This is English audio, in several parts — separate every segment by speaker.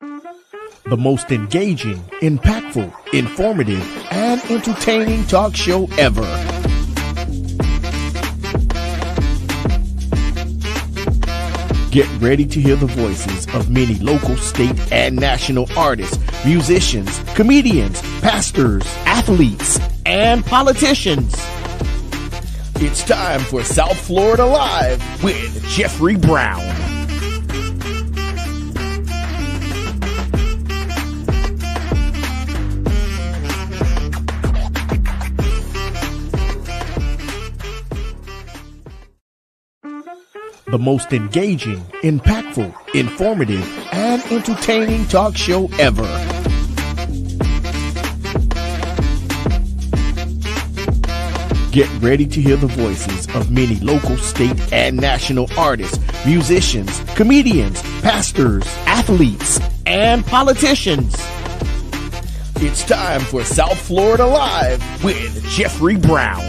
Speaker 1: The most engaging, impactful, informative, and entertaining talk show ever. Get ready to hear the voices of many local, state, and national artists, musicians, comedians, pastors, athletes, and politicians. It's time for South Florida Live with Jeffrey Brown. The most engaging, impactful, informative, and entertaining talk show ever. Get ready to hear the voices of many local, state, and national artists, musicians, comedians, pastors, athletes, and politicians. It's time for South Florida Live with Jeffrey Brown.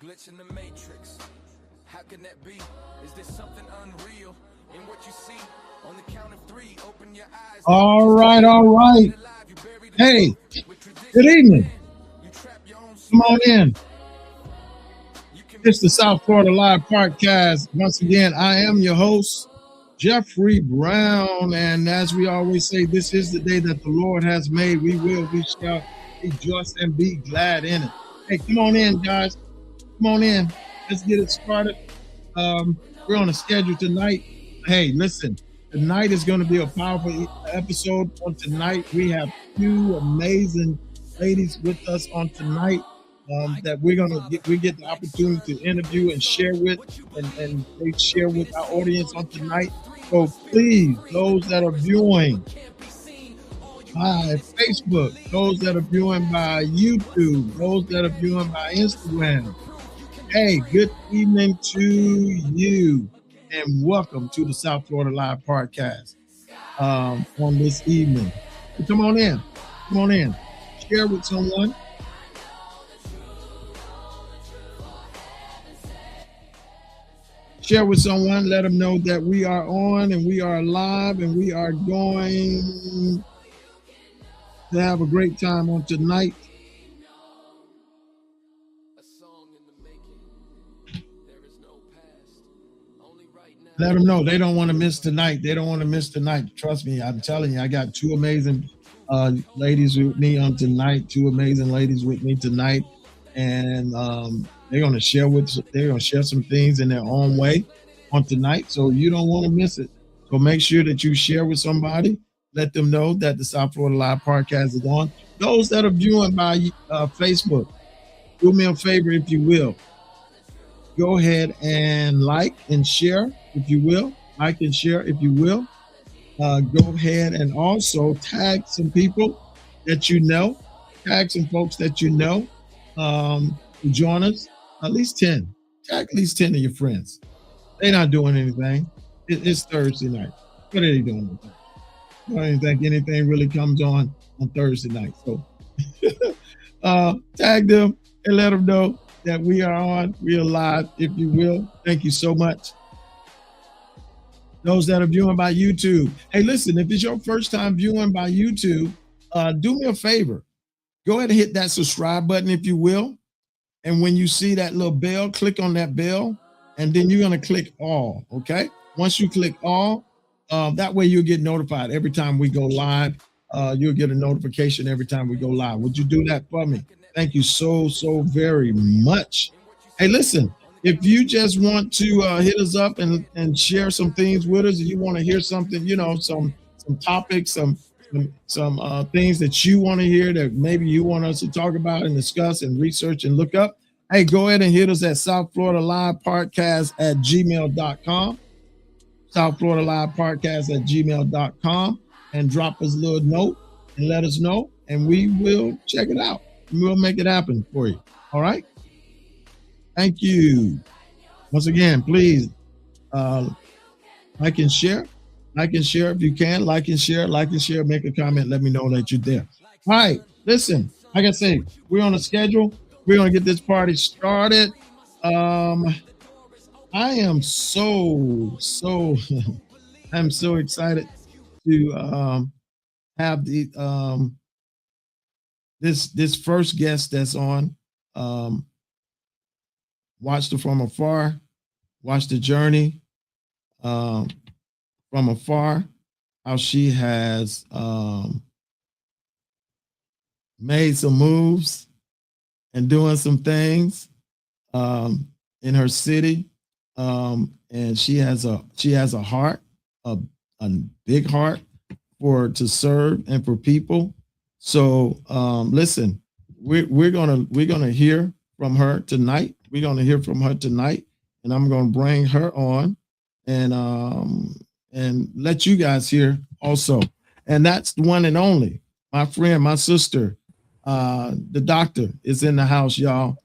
Speaker 2: Glitch in the matrix. How can that be? Is there something unreal in what you see? On the count of three, open your eyes.
Speaker 3: All right. Hey, good evening. Come on in. It's the South Florida Live Podcast. Once again, I am your host, Jeffrey Brown. And as we always say, this is the day that the Lord has made. We shall rejoice and be glad in it. Hey, come on in, guys. Come on in. Let's get it started. We're on a schedule tonight. Hey, listen, tonight is going to be a powerful episode. On tonight, we have two amazing ladies with us on tonight that we get the opportunity to interview and share with, and they share with our audience on tonight. So please, those that are viewing by Facebook, those that are viewing by YouTube, those that are viewing by Instagram, hey, good evening to you, and welcome to the South Florida Live Podcast on this evening. So come on in, share with someone. Share with someone, let them know that we are on and we are live and we are going to have a great time on tonight. Let them know they don't want to miss tonight. They don't want to miss tonight. Trust me, I'm telling you, I got two amazing ladies with me on tonight. Two amazing ladies with me tonight, and they're going to share some things in their own way on tonight. So you don't want to miss it. So make sure that you share with somebody. Let them know that the South Florida Live Podcast is on. Those that are viewing by Facebook, do me a favor if you will. Go ahead and like and share, if you will. Like and share, if you will. Go ahead and also tag some people that you know. Tag some folks that you know to join us. At least 10. Tag at least 10 of your friends. They're not doing anything. It's Thursday night. What are they doing? I don't think anything really comes on Thursday night. So tag them and let them know that we are on, we are live, if you will. Thank you so much. Those that are viewing by YouTube. Hey, listen, if it's your first time viewing by YouTube, do me a favor. Go ahead and hit that subscribe button, if you will. And when you see that little bell, click on that bell, and then you're going to click all, okay? Once you click all, that way you'll get notified every time we go live. You'll get a notification every time we go live. Would you do that for me? Thank you so very much. Hey, listen, if you just want to hit us up and share some things with us, if you want to hear something, some topics, some things that you want to hear that maybe you want us to talk about and discuss and research and look up, hey, go ahead and hit us at South Florida Live Podcast at gmail.com. South Florida Live Podcast at gmail.com, and drop us a little note and let us know, and we will check it out. We'll make it happen for you. All right. Thank you. Once again, please Uh, like and share. Like and share if you can. Like and share. Like and share. Make a comment. Let me know that you're there. All right. Listen, like I say, we're on a schedule. We're gonna get this party started. Um, I am so I'm so excited to have the this first guest that's on. Um, Watched her from afar, watched the journey um, from afar, how she has made some moves and doing some things um, in her city, and she has a heart, a, a big heart for to serve and for people. So listen, we're gonna hear from her tonight. We're gonna hear from her tonight, and I'm gonna bring her on and let you guys hear also. And that's the one and only. My friend, my sister, the doctor is in the house, y'all.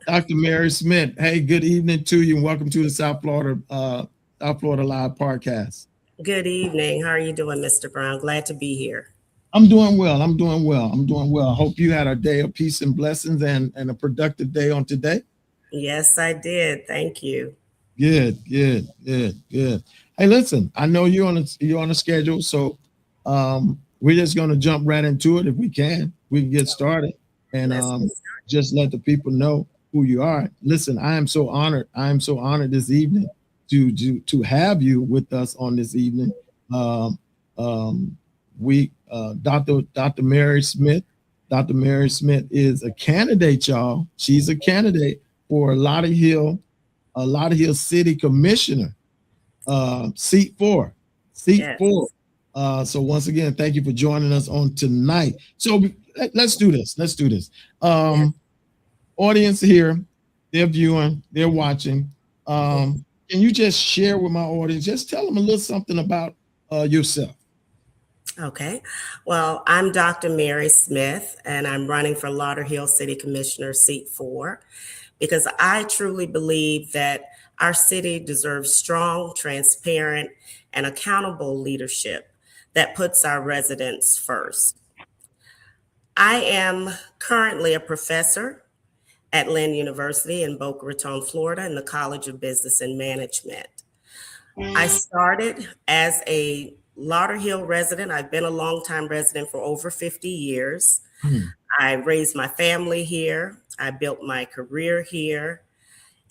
Speaker 3: Dr. Mary Smith. Hey, good evening to you, and welcome to the South Florida Live podcast.
Speaker 4: Good evening. How are you doing, Mr. Brown? Glad to be here.
Speaker 3: I'm doing well. I'm doing well. I'm doing well. I hope you had a day of peace and blessings and a productive day on today.
Speaker 4: Yes, I did. Thank you.
Speaker 3: Good. Hey, listen, I know you're on a schedule, so we're just gonna jump right into it if we can. We can get started and just let the people know who you are. Listen, I am so honored. I am so honored this evening to have you with us on this evening. We Dr. Mary Smith. Dr. Mary Smith is a candidate, y'all. She's a candidate for Lauderhill City Commissioner, seat 4.
Speaker 4: Yes.
Speaker 3: So once again, thank you for joining us on tonight. So let's do this. Audience here, they're viewing, they're watching. Can you just share with my audience? Just tell them a little something about yourself.
Speaker 4: Okay. Well, I'm Dr. Mary Smith, and I'm running for Lauderhill City Commissioner, seat 4, because I truly believe that our city deserves strong, transparent, and accountable leadership that puts our residents first. I am currently a professor at Lynn University in Boca Raton, Florida, in the College of Business and Management. I started as a Lauderhill resident. I've been a longtime resident for over 50 years. I raised my family here. I built my career here.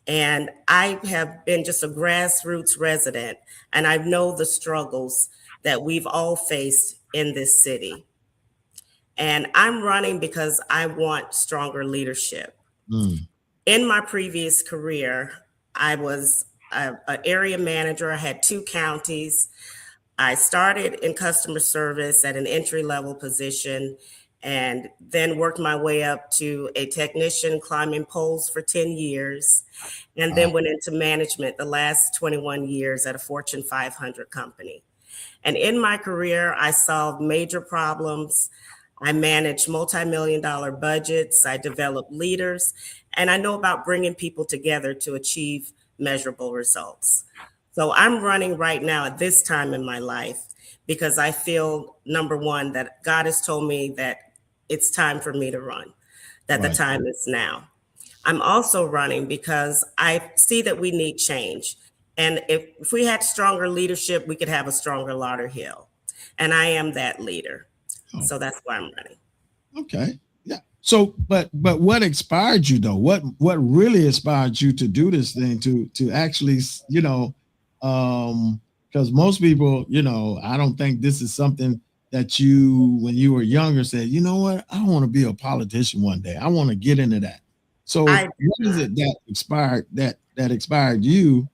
Speaker 4: And I have been just a grassroots resident. And I know the struggles that we've all faced in this city. And I'm running because I want stronger leadership. In my previous career, I was an area manager. I had 2 counties. I started in customer service at an entry-level position and then worked my way up to a technician climbing poles for 10 years, and then went into management the last 21 years at a Fortune 500 company. And in my career, I solved major problems. I managed multi-million-dollar budgets. I developed leaders, and I know about bringing people together to achieve measurable results. So I'm running right now at this time in my life because I feel, number one, that God has told me that it's time for me to run, that the time is now. I'm also running because I see that we need change. And if we had stronger leadership, we could have a stronger Lauderhill. And I am that leader. So that's why I'm running.
Speaker 3: Okay. Yeah. So, but what inspired you though? What really inspired you to do this thing? To actually, because most people, I don't think this is something that you, when you were younger, said, you know what, I want to be a politician one day. I want to get into that. So, what is it that inspired you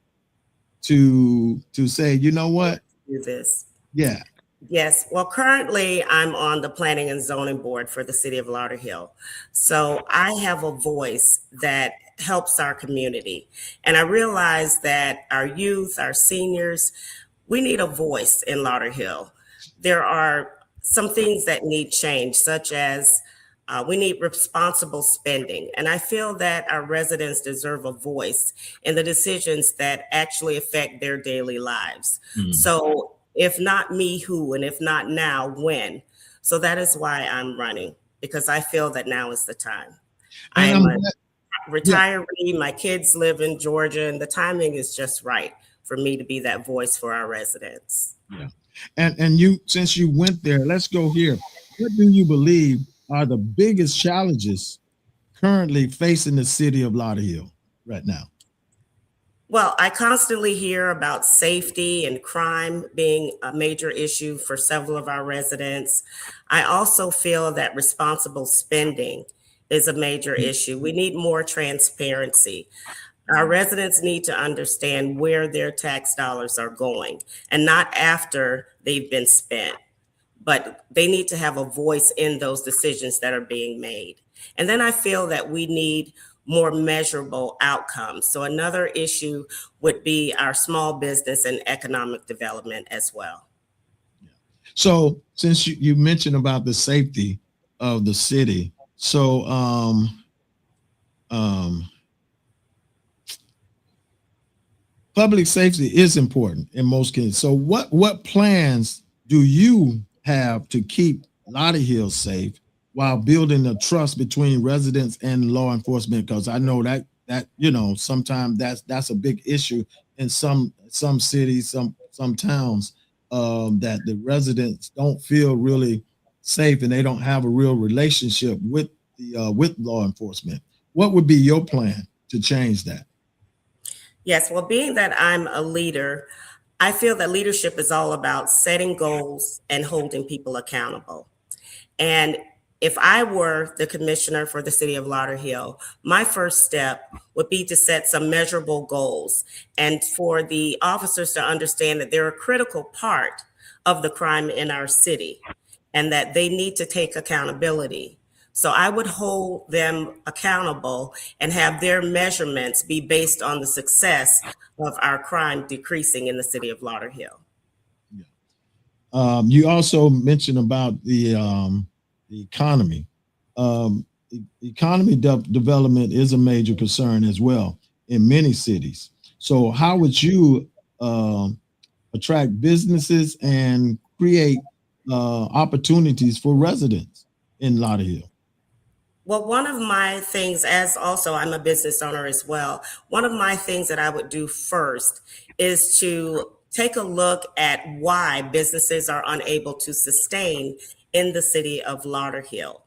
Speaker 3: to say, you know what,
Speaker 4: do this?
Speaker 3: Yeah.
Speaker 4: Yes. Well, currently I'm on the Planning and Zoning Board for the City of Lauderhill. So I have a voice that helps our community. And I realize that our youth, our seniors, we need a voice in Lauderhill. There are some things that need change, such as We need responsible spending. And I feel that our residents deserve a voice in the decisions that actually affect their daily lives. So if not me, who? And if not now, when? So that is why I'm running, because I feel that now is the time. I
Speaker 3: And
Speaker 4: am
Speaker 3: I'm
Speaker 4: a
Speaker 3: yeah,
Speaker 4: retiree. My kids live in Georgia, and the timing is just right for me to be that voice for our residents.
Speaker 3: yeah. And you, since you went there, let's go here. What do you believe are the biggest challenges currently facing the city of Lauderhill right now?
Speaker 4: Well, I constantly hear about safety and crime being a major issue for several of our residents. I also feel that responsible spending is a major issue. We need more transparency. Our residents need to understand where their tax dollars are going and not after they've been spent, but they need to have a voice in those decisions that are being made. And then I feel that we need more measurable outcomes. So another issue would be our small business and economic development as well.
Speaker 3: So since you mentioned about the safety of the city, so um, public safety is important in most cases. So what plans do you have to keep Lauderhill safe while building the trust between residents and law enforcement? Because I know that sometimes that's a big issue in some cities, some towns, that the residents don't feel really safe and they don't have a real relationship with with law enforcement. What would be your plan to change that?
Speaker 4: Yes, well, being that I'm a leader, I feel that leadership is all about setting goals and holding people accountable. And if I were the commissioner for the city of Lauderhill, my first step would be to set some measurable goals and for the officers to understand that they're a critical part of the crime in our city and that they need to take accountability. So I would hold them accountable and have their measurements be based on the success of our crime decreasing in the city of Lauderhill.
Speaker 3: You also mentioned about the economy. Economy development is a major concern as well in many cities. So, how would you attract businesses and create opportunities for residents in Lauderhill?
Speaker 4: Well, one of my things, as also I'm a business owner as well, one of my things that I would do first is to take a look at why businesses are unable to sustain in the city of Lauderhill.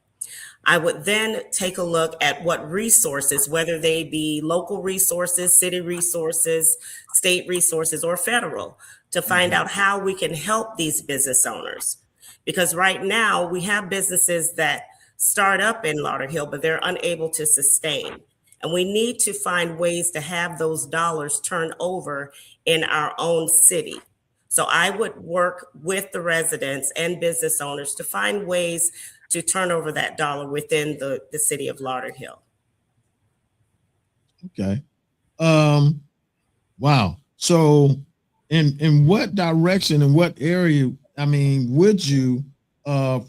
Speaker 4: I would then take a look at what resources, whether they be local resources, city resources, state resources, or federal, to find out how we can help these business owners. Because right now we have businesses that start up in Lauderhill, but they're unable to sustain. And we need to find ways to have those dollars turn over in our own city. So I would work with the residents and business owners to find ways to turn over that dollar within the city of Lauderhill.
Speaker 3: Okay. Wow. So in what direction and what area, I mean, would you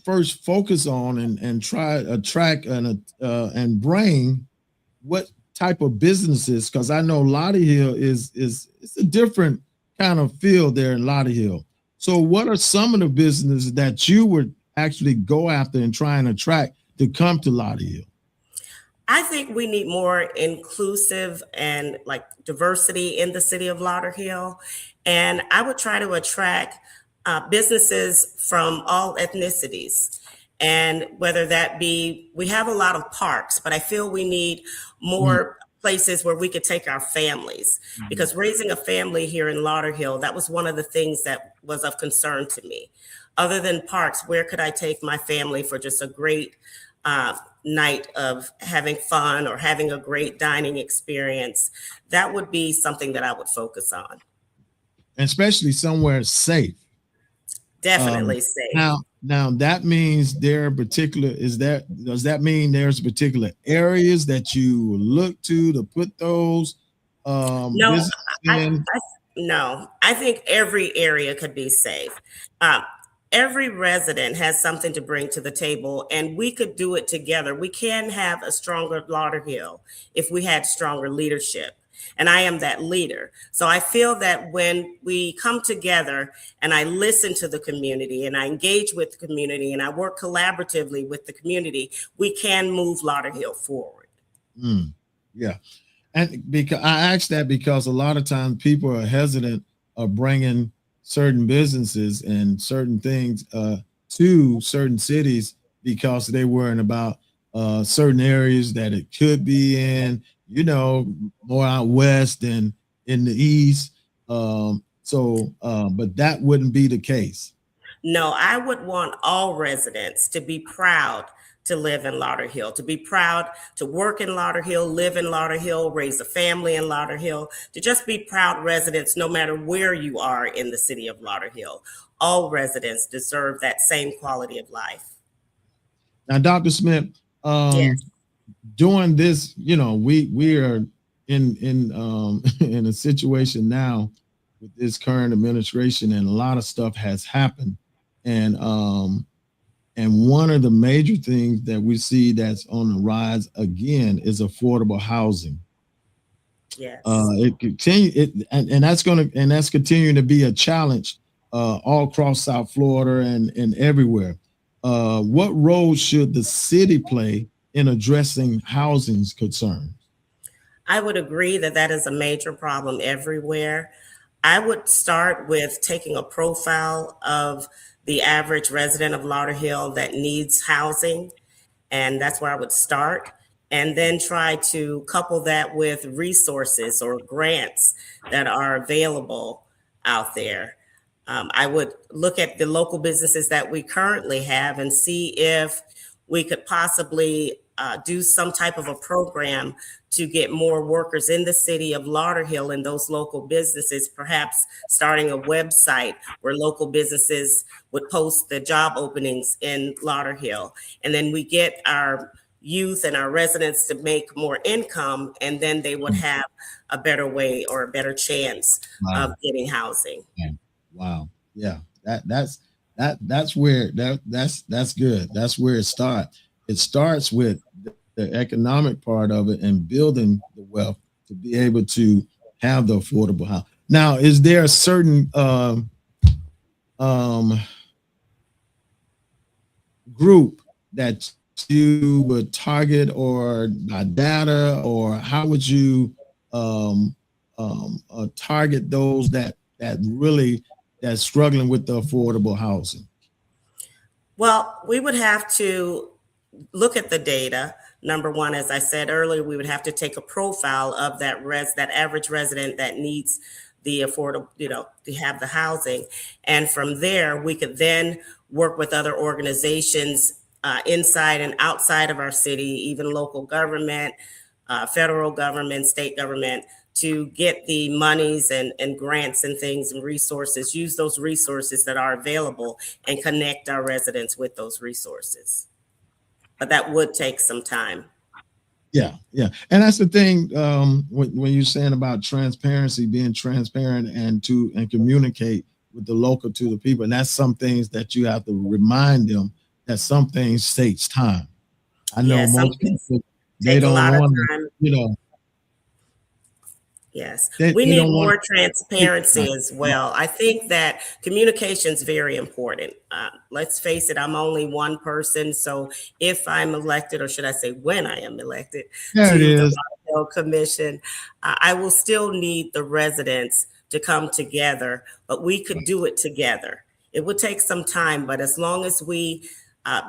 Speaker 3: first focus on and try attract and bring what type of businesses? Because I know Lauderhill is it's a different kind of field there in Lauderhill. So what are some of the businesses that you would actually go after and try and attract to come to Lauderhill?
Speaker 4: I think we need more inclusive and like diversity in the city of Lauderhill. And I would try to attract businesses from all ethnicities. And whether that be, we have a lot of parks, but I feel we need more places where we could take our families, because raising a family here in Lauderhill, that was one of the things that was of concern to me. Other than parks, where could I take my family for just a great night of having fun or having a great dining experience? That would be something that I would focus on.
Speaker 3: And especially somewhere safe.
Speaker 4: Definitely safe.
Speaker 3: Now that means does that mean there's particular areas that you look to put those
Speaker 4: No,
Speaker 3: businesses in?
Speaker 4: no, I think every area could be safe. every resident has something to bring to the table, and we could do it together. We can have a stronger Lauderhill if we had stronger leadership. And I am that leader. So I feel that when we come together and I listen to the community and I engage with the community and I work collaboratively with the community, we can move Lauderhill forward.
Speaker 3: Yeah. And because I asked that because a lot of times people are hesitant of bringing certain businesses and certain things to certain cities because they worrying about certain areas that it could be in, more out west and in the east. But that wouldn't be the case.
Speaker 4: No, I would want all residents to be proud to live in Lauderhill, to be proud to work in Lauderhill, live in Lauderhill, raise a family in Lauderhill, to just be proud residents no matter where you are in the city of Lauderhill. All residents deserve that same quality of life.
Speaker 3: Now, Dr. Smith,
Speaker 4: yes.
Speaker 3: During this, we are in a situation now with this current administration, and a lot of stuff has happened. And one of the major things that we see that's on the rise again is affordable housing.
Speaker 4: Yes.
Speaker 3: That's continuing to be a challenge all across South Florida and everywhere. What role should the city play in addressing housing concerns?
Speaker 4: I would agree that is a major problem everywhere. I would start with taking a profile of the average resident of Lauderhill that needs housing, and that's where I would start, and then try to couple that with resources or grants that are available out there. I would look at the local businesses that we currently have and see if we could possibly do some type of a program to get more workers in the city of Lauderhill and those local businesses, perhaps starting a website where local businesses would post the job openings in Lauderhill. And then we get our youth and our residents to make more income, and then they would have a better way or a better chance of getting housing.
Speaker 3: Wow. Yeah. That's where that's good. That's where it starts. It starts with the economic part of it and building the wealth to be able to have the affordable house. Now, is there a certain group that you would target, or by data, or how would you target those that's struggling with the affordable housing?
Speaker 4: Well, we would have to look at the data. Number one, as I said earlier, we would have to take a profile of that average resident that needs the affordable, to have the housing. And from there, we could then work with other organizations inside and outside of our city, even local government, federal government, state government, to get the monies and grants and things and resources, use those resources that are available and connect our residents with those resources. But that would take some time.
Speaker 3: Yeah. And that's the thing when you're saying about transparency, being transparent and communicate with the local to the people. And that's some things that you have to remind them that some things takes time. I know most people, they don't want to,
Speaker 4: Yes, we need more transparency as well. I think that communication is very important. Let's face it, I'm only one person. So if I'm elected, or should I say when I am elected to the Lauderhill Commission, I will still need the residents to come together, but we could do it together. It would take some time, but as long as we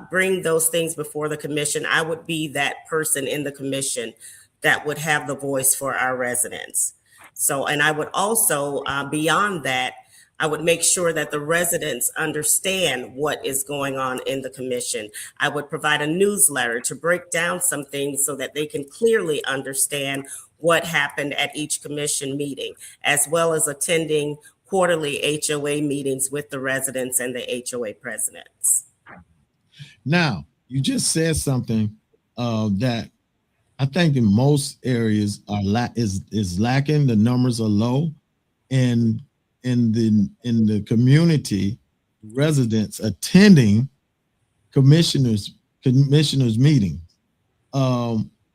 Speaker 4: bring those things before the commission, I would be that person in the commission that would have the voice for our residents. So, and I would also, beyond that, I would make sure that the residents understand what is going on in the commission. I would provide a newsletter to break down some things so that they can clearly understand what happened at each commission meeting, as well as attending quarterly HOA meetings with the residents and the HOA presidents.
Speaker 3: Now, you just said something that I think in most areas is lacking. The numbers are low, and in the community, residents attending commissioners meeting.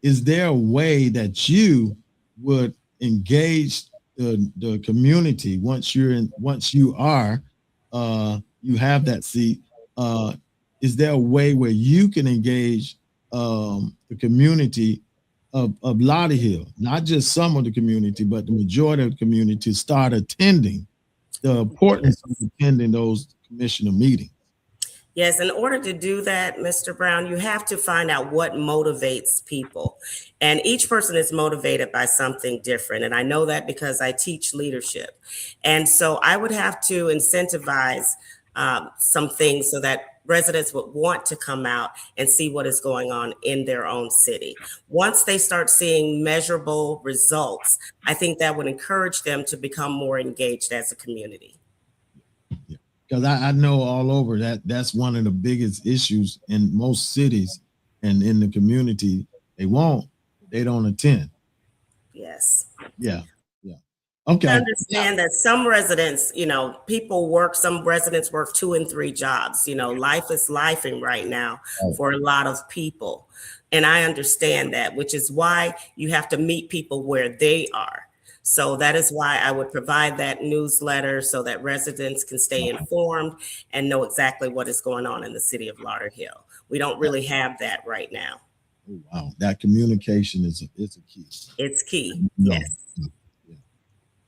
Speaker 3: Is there a way that you would engage the community once you are you have that seat? Is there a way where you can engage the community of Lauderhill, not just some of the community, but the majority of the community, to start attending, the importance of attending those commissioner meetings?
Speaker 4: Yes, in order to do that, Mr. Brown, you have to find out what motivates people. And each person is motivated by something different. And I know that because I teach leadership. And so I would have to incentivize some things so that residents would want to come out and see what is going on in their own city. Once they start seeing measurable results, I think that would encourage them to become more engaged as a community.
Speaker 3: Because I know all over that's one of the biggest issues in most cities and in the community. They don't attend.
Speaker 4: Yes.
Speaker 3: Yeah. Okay.
Speaker 4: I understand that some residents, some residents work 2 and 3 jobs. Life is lifing right now for a lot of people. And I understand that, which is why you have to meet people where they are. So that is why I would provide that newsletter so that residents can stay informed and know exactly what is going on in the city of Lauderhill. We don't really have that right now.
Speaker 3: Oh, wow. That communication is a key.
Speaker 4: It's key. Yes.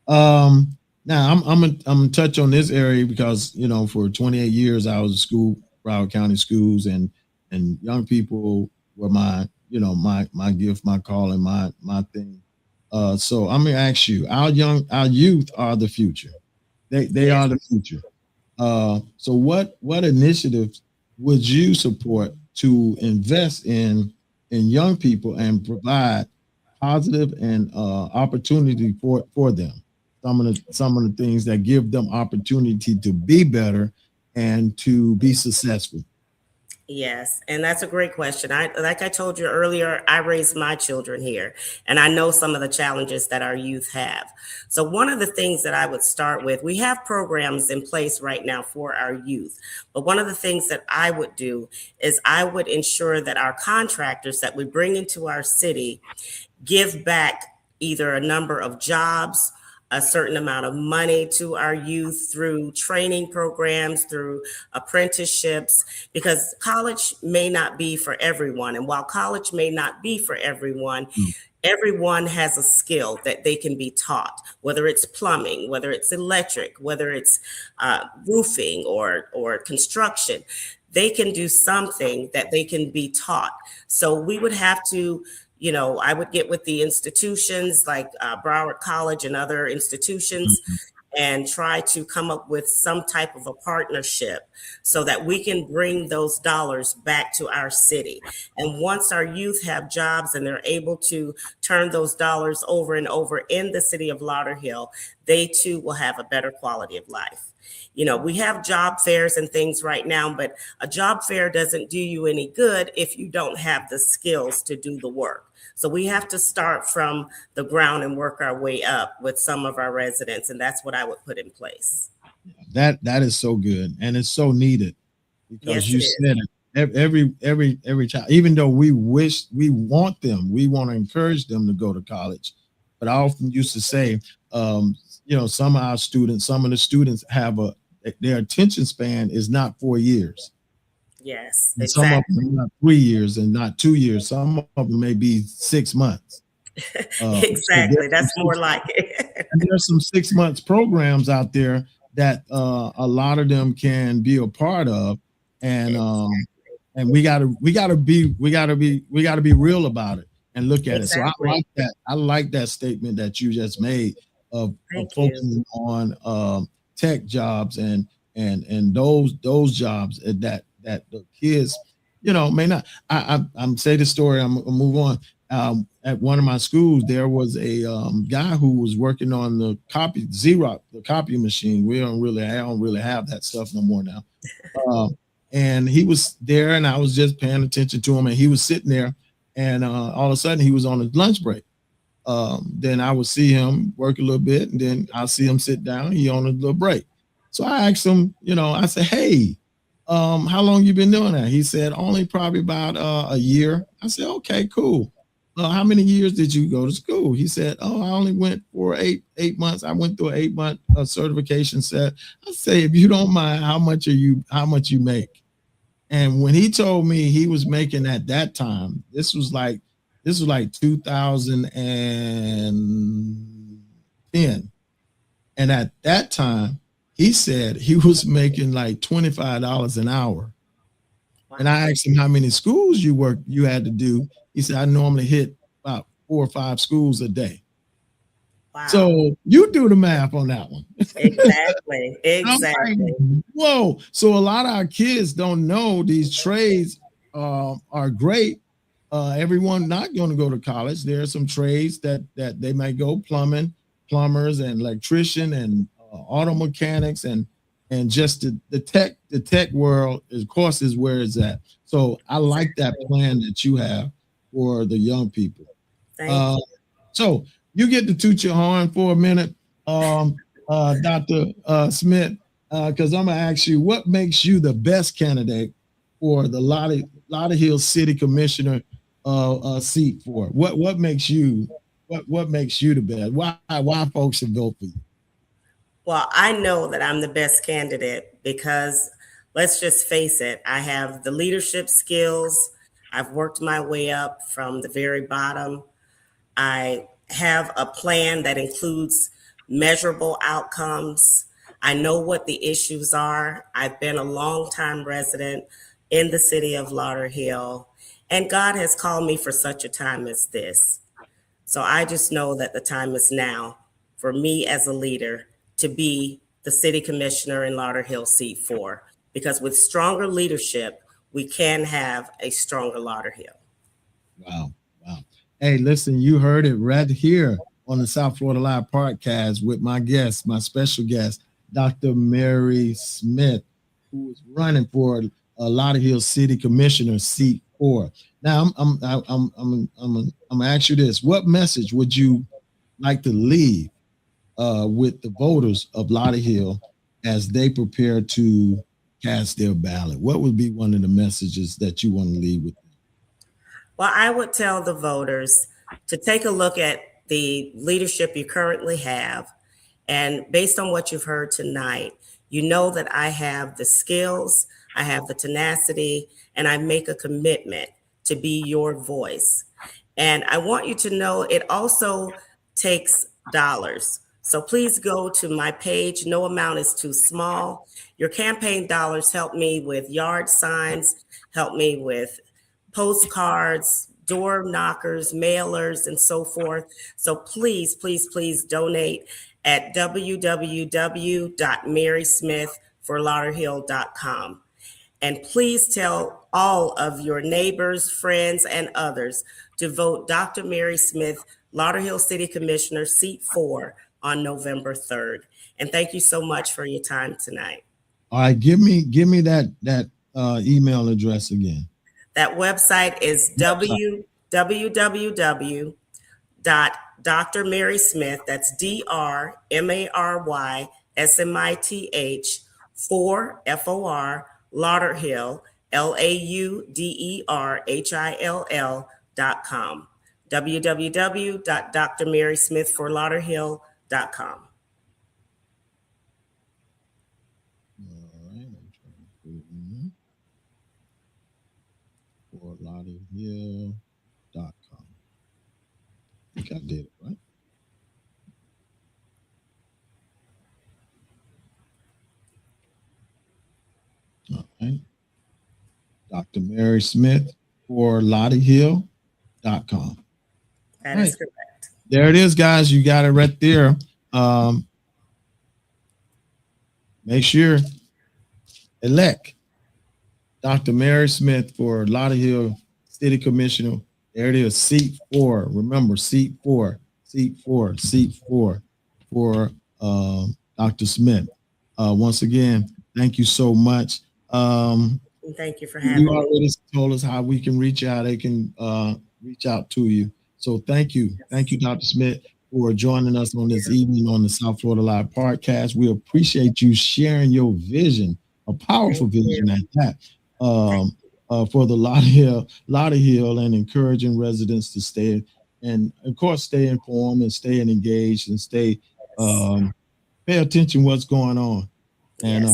Speaker 3: Now I'm gonna touch on this area because for 28 years I was in school, Broward County schools, and young people were my gift, my calling, my thing. So I'm gonna ask you, our youth are the future. They are the future. So what initiatives would you support to invest in young people and provide positive and opportunity for them? Some of the things that give them opportunity to be better and to be successful.
Speaker 4: Yes, and that's a great question. Like I told you earlier, I raised my children here, and I know some of the challenges that our youth have. So one of the things that I would start with, we have programs in place right now for our youth, but one of the things that I would do is I would ensure that our contractors that we bring into our city give back either a number of jobs, a certain amount of money to our youth through training programs, through apprenticeships, because college may not be for everyone. And while college may not be for everyone, everyone has a skill that they can be taught, whether it's plumbing, whether it's electric, whether it's roofing or construction. They can do something that they can be taught. So we would have to I would get with the institutions like Broward College and other institutions and try to come up with some type of a partnership so that we can bring those dollars back to our city. And once our youth have jobs and they're able to turn those dollars over and over in the city of Lauderhill, they too will have a better quality of life. We have job fairs and things right now, but a job fair doesn't do you any good if you don't have the skills to do the work. So we have to start from the ground and work our way up with some of our residents. And that's what I would put in place.
Speaker 3: That is so good. And it's so needed because you said it every child, even though we want to encourage them to go to college. But I often used to say, some of the students have their attention span is not 4 years.
Speaker 4: Yes,
Speaker 3: exactly. Some of them are not 3 years and not 2 years. Some of them may be 6 months.
Speaker 4: Exactly. That's more like it.
Speaker 3: And there's some 6 months programs out there that a lot of them can be a part of. And and we gotta be real about it and look at it. So I like that. I like that statement that you just made of focusing on tech jobs and those jobs that the kids, may not. I'm say the story. I'm gonna move on. At one of my schools, there was a guy who was working on the Xerox, the copy machine. I don't really have that stuff no more now. And he was there, and I was just paying attention to him, and he was sitting there, and all of a sudden he was on his lunch break. Then I would see him work a little bit, and then I'll see him sit down. He on a little break. So I asked him, I said, hey, how long you been doing that? He said, only probably about a year. I said, okay, cool. How many years did you go to school? He said, oh, I only went for eight months. I went through an 8 month certification set. I say, if you don't mind, how much you make? And when he told me he was making at that time, this was like 2010. And at that time, he said he was making like $25 an hour. And I asked him how many schools you had to do. He said, I normally hit about 4 or 5 schools a day.
Speaker 4: Wow.
Speaker 3: So you do the math on that one.
Speaker 4: Exactly. Exactly.
Speaker 3: Like, whoa. So a lot of our kids don't know these trades are great. Everyone not going to go to college. There are some trades that they might go plumbers and electrician and auto mechanics and just the tech world of course is where it's at. So I like that plan that you have for the young people.
Speaker 4: Thank you.
Speaker 3: So you get to toot your horn for a minute, Dr. Smith, because I'm gonna ask you what makes you the best candidate for the Lauderhill City Commissioner seat for. What makes you the best? Why folks should vote for you?
Speaker 4: Well, I know that I'm the best candidate because let's just face it, I have the leadership skills. I've worked my way up from the very bottom. I have a plan that includes measurable outcomes. I know what the issues are. I've been a longtime resident in the city of Lauderhill, and God has called me for such a time as this. So I just know that the time is now for me as a leader to be the city commissioner in Lauderhill seat 4, because with stronger leadership, we can have a stronger Lauderhill.
Speaker 3: Wow. Hey, listen, you heard it right here on the South Florida Live podcast with my special guest, Dr. Mary Smith, who is running for Lauderhill City Commissioner seat 4. Now, I'm gonna ask you this: what message would you like to leave with the voters of Lauderhill as they prepare to cast their ballot? What would be one of the messages that you want to leave with them?
Speaker 4: Well, I would tell the voters to take a look at the leadership you currently have. And based on what you've heard tonight, you know that I have the skills, I have the tenacity, and I make a commitment to be your voice. And I want you to know it also takes dollars. So please go to my page. No amount is too small. Your campaign dollars help me with yard signs, help me with postcards, door knockers, mailers, and so forth. So please, please, please donate at www.marysmithforlauderhill.com. And please tell all of your neighbors, friends, and others to vote Dr. Mary Smith, Lauderhill City Commissioner, seat 4 on November 3rd. And thank you so much for your time tonight.
Speaker 3: All right, give me that email address again.
Speaker 4: That website is www.drmarysmith, that's DrMarysmith, 4 FOR, Lauderhill, LAUDERHILL.com. www.drmarysmithforlauderhill.com.
Speaker 3: FortLauderhill.com. I think I did it right. All right. Dr. Mary Smith for Lauderhill.com.
Speaker 4: That is correct.
Speaker 3: There it is, guys. You got it right there. Make sure elect Dr. Mary Smith for Lauderhill City Commissioner. There it is, seat 4. Remember, seat 4 for Dr. Smith. Once again, thank you so much.
Speaker 4: Thank you for having me.
Speaker 3: You already told us how we can reach out. They can reach out to you. So thank you. Thank you, Dr. Smith. for joining us on this evening on the South Florida Live podcast. We appreciate you sharing your vision, a powerful vision at that, for the Lauderhill, and encouraging residents to stay and, of course, stay informed and stay engaged and stay pay attention what's going on. And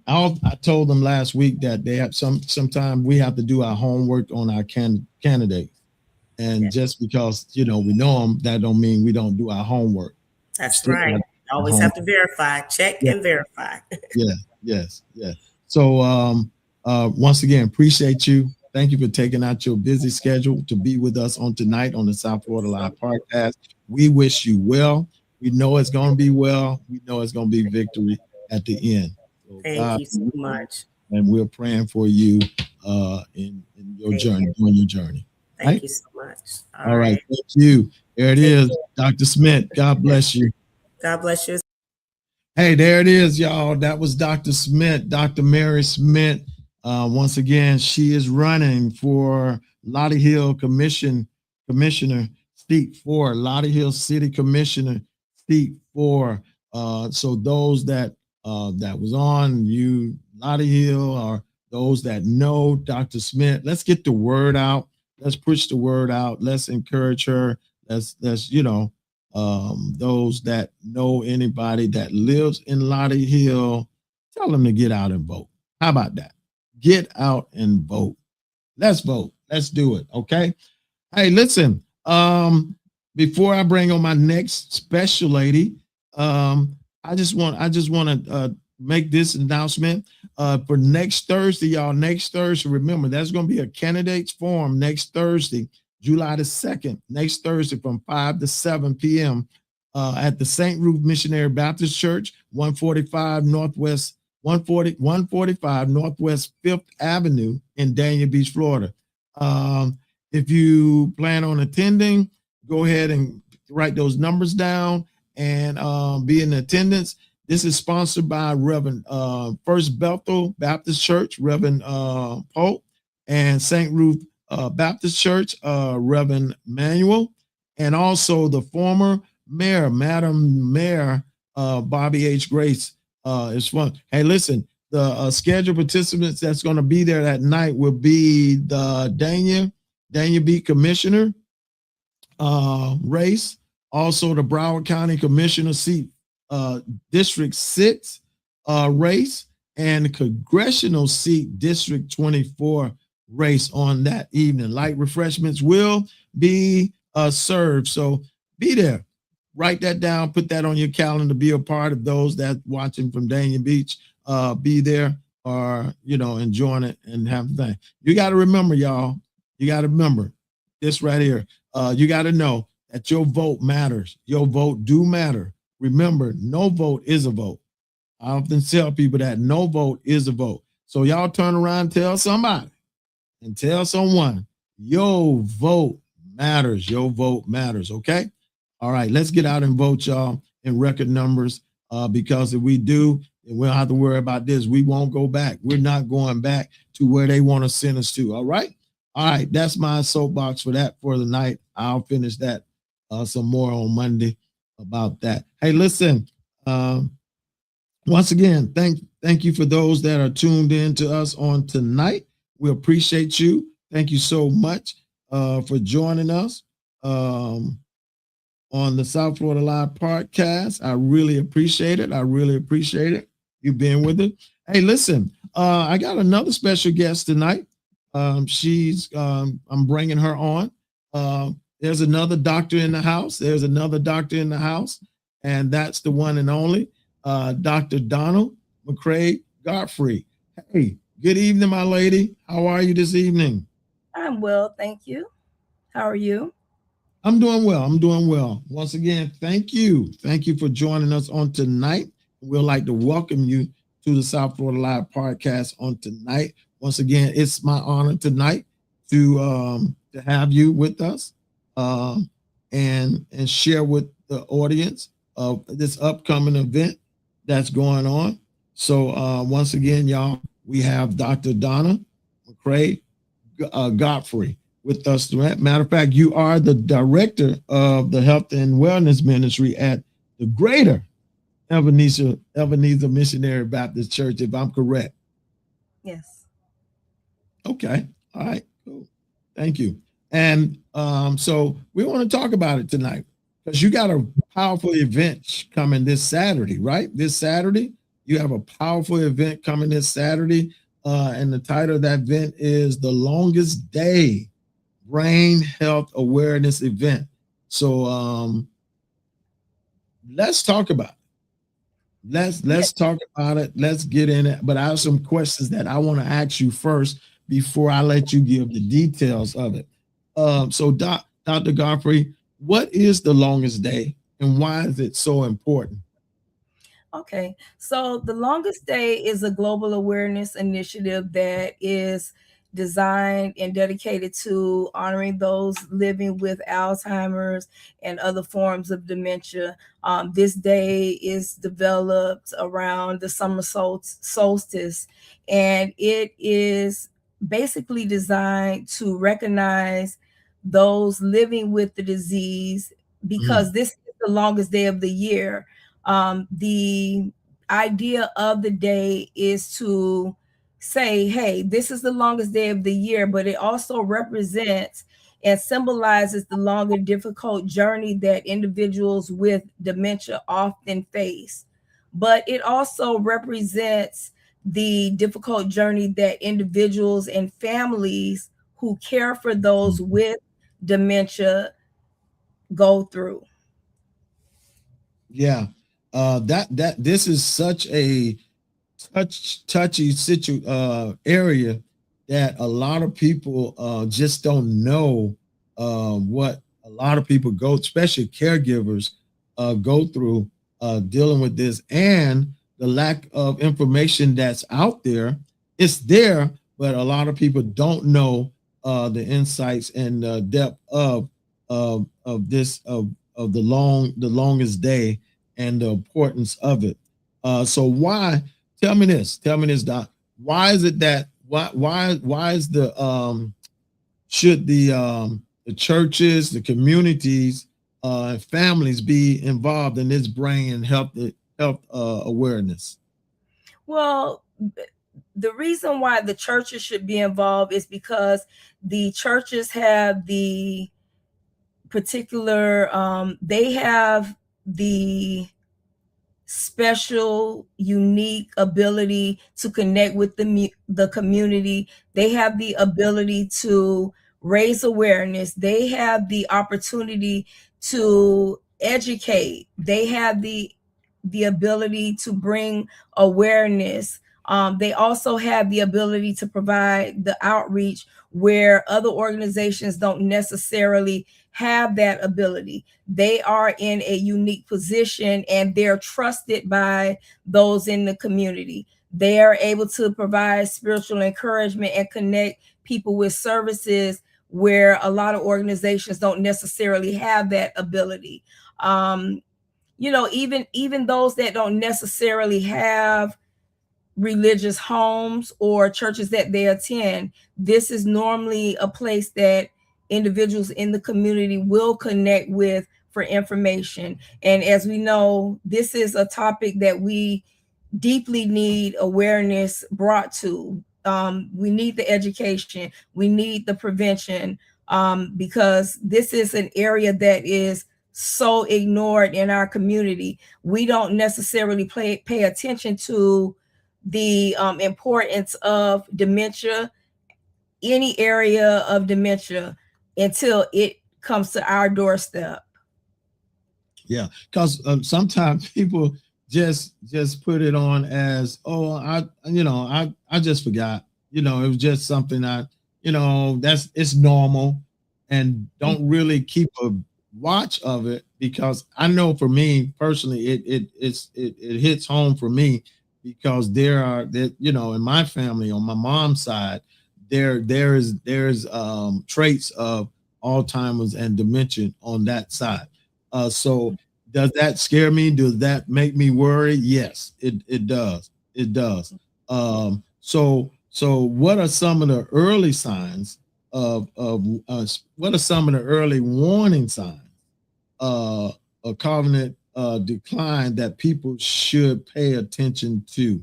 Speaker 3: I told them last week that they have sometime we have to do our homework on our candidates. And just because, we know them, that don't mean we don't do our homework.
Speaker 4: That's right. Always have to verify, check and verify.
Speaker 3: Yes. So once again, appreciate you. Thank you for taking out your busy schedule to be with us on tonight on the South Florida Live podcast. We wish you well. We know it's going to be well. We know it's going to be victory at the end. So
Speaker 4: Thank you so much.
Speaker 3: And we're praying for you in your journey, during your journey.
Speaker 4: Thank you so much.
Speaker 3: All right. Thank you. There it is, Dr. Smith. God bless you.
Speaker 4: God bless you.
Speaker 3: Hey, there it is, y'all. That was Dr. Smith, Dr. Mary Smith. Once again, she is running for Lauderhill Commissioner, Seat 4, Lauderhill City Commissioner, Seat 4. So those that was on you, Lauderhill, or those that know Dr. Smith, let's get the word out. Let's push the word out. Let's encourage her. Let's those that know anybody that lives in Lauderhill, tell them to get out and vote. How about that? Get out and vote. Let's vote. Let's do it. Okay. Hey, listen. Before I bring on my next special lady, I just want to make this announcement for next Thursday, y'all. Next Thursday, remember, there's going to be a candidates forum next Thursday, July the 2nd, next Thursday from 5 to 7 p.m. At the St. Ruth Missionary Baptist Church, 145 Northwest 5th Avenue in Dania Beach, Florida. If you plan on attending, go ahead and write those numbers down and be in attendance. This is sponsored by Reverend First Bethel Baptist Church, Reverend Pope, and St. Ruth Baptist Church, Reverend Manuel, and also the former mayor, Madam Mayor Bobby H. Grace. It's fun. Hey, listen, the scheduled participants that's going to be there that night will be the Dania Beach Commissioner race, also the Broward County Commissioner seat District 6 race, and Congressional seat District 24 race on that evening. Light refreshments will be served, so be there. Write that down, put that on your calendar, be a part of those that watching from Dania Beach. Be there, or enjoying it and have fun. You got to remember, y'all. You got to remember this right here. You got to know that your vote matters. Your vote do matter. Remember, no vote is a vote. I often tell people that no vote is a vote. So y'all turn around and tell somebody and tell someone your vote matters. Your vote matters. Okay. All right. Let's get out and vote, y'all, in record numbers, because if we do, we don't have to worry about this. We won't go back. We're not going back to where they want to send us to. All right. All right. That's my soapbox for that for the night. I'll finish that some more on Monday about that. Hey, listen, once again, thank you for those that are tuned in to us on tonight. We appreciate you. Thank you so much for joining us on the South Florida Live podcast. I really appreciate it. I really appreciate it. You being with it. Hey, listen, I got another special guest tonight. I'm bringing her on. There's another doctor in the house. There's another doctor in the house, and that's the one and only Dr. Donald McCrae Godfrey. Hey, good evening, my lady. How are you this evening?
Speaker 5: I'm well, thank you. How are you?
Speaker 3: I'm doing well. I'm doing well. Once again, thank you. Thank you for joining us on tonight. We'd like to welcome you to the South Florida Live podcast on tonight. Once again, it's my honor tonight to have you with us and share with the audience of this upcoming event that's going on. So once again, y'all, we have Dr. Donna McCrae Godfrey. with us. Matter of fact, you are the director of the Health and Wellness Ministry at the Greater Ebenezer Missionary Baptist Church, if I'm correct.
Speaker 5: Yes.
Speaker 3: Okay. All right. Cool. Thank you. And so we want to talk about it tonight because you got a powerful event coming this Saturday, right? This Saturday, you have a powerful event coming this Saturday. And the title of that event is The Longest Day Brain Health Awareness Event. So let's talk about it. Let's talk about it. Let's get in it. But I have some questions that I want to ask you first before I let you give the details of it. So Dr. Godfrey, what is the longest day and why is it so important?
Speaker 5: Okay, so the longest day is a global awareness initiative that is designed and dedicated to honoring those living with Alzheimer's and other forms of dementia. This day is developed around the summer solstice, and it is basically designed to recognize those living with the disease because this is the longest day of the year. The idea of the day is to say, hey, this is the longest day of the year, but it also represents and symbolizes the long and difficult journey that individuals with dementia often face. But it also represents the difficult journey that individuals and families who care for those with dementia go through.
Speaker 3: Yeah. That this is such a touchy area that a lot of people just don't know what a lot of people go, especially caregivers, go through dealing with this, and the lack of information that's out there. It's there, but a lot of people don't know the insights and the depth of the longest day and the importance of it. So why? Tell me this, Doc. Why is it that why is the should the churches, the communities, families be involved in this brain health awareness?
Speaker 5: Well, the reason why the churches should be involved is because the churches have the particular they have the special unique ability to connect with the community. They have the ability to raise awareness. They have the opportunity to educate. They have the ability to bring awareness. They also have the ability to provide the outreach where other organizations don't necessarily have that ability. They are in a unique position and they're trusted by those in the community. They are able to provide spiritual encouragement and connect people with services where a lot of organizations don't necessarily have that ability. Even those that don't necessarily have religious homes or churches that they attend, this is normally a place that individuals in the community will connect with for information. And as we know, this is a topic that we deeply need awareness brought to. We need the education, we need the prevention, because this is an area that is so ignored in our community. We don't necessarily pay attention to the importance of dementia, any area of dementia, until it comes to our doorstep.
Speaker 3: Yeah, because sometimes people just put it on as, oh, I just forgot. It was just something it's normal, and don't really keep a watch of it, because I know for me personally, it hits home for me, because there in my family on my mom's side, there's traits of Alzheimer's and dementia on that side. So does that scare me? Does that make me worry? Yes, it does. It does. So what are some of the early signs what are some of the early warning signs of cognitive decline that people should pay attention to,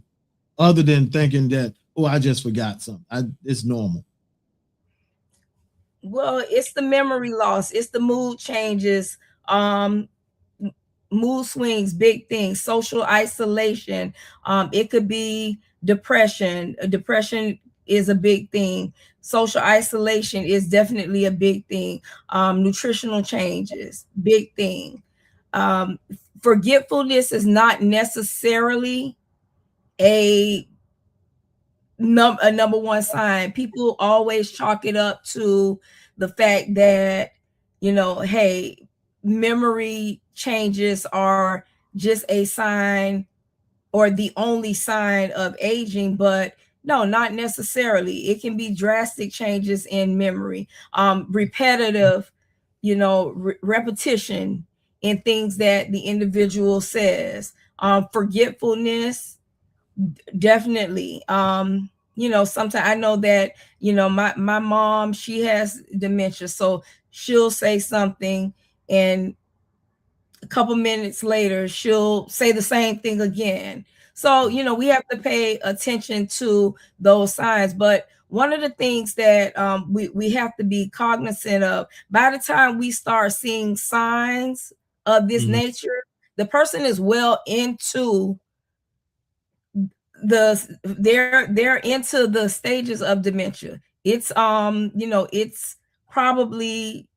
Speaker 3: other than thinking that, oh, I just forgot something. It's normal.
Speaker 5: Well, it's the memory loss, it's the mood changes, mood swings, big things, social isolation. It could be depression. Depression is a big thing. Social isolation is definitely a big thing. Nutritional changes, big thing. Forgetfulness is not necessarily a number one sign. People always chalk it up to the fact that, hey, memory changes are just a sign or the only sign of aging, but no, not necessarily. It can be drastic changes in memory, repetitive, repetition in things that the individual says, forgetfulness, definitely. Sometimes I know that, my mom, she has dementia, so she'll say something and a couple minutes later she'll say the same thing again. So, we have to pay attention to those signs. But one of the things that we have to be cognizant of, by the time we start seeing signs of this nature, the person is well into they're into the stages of dementia. It's it's probably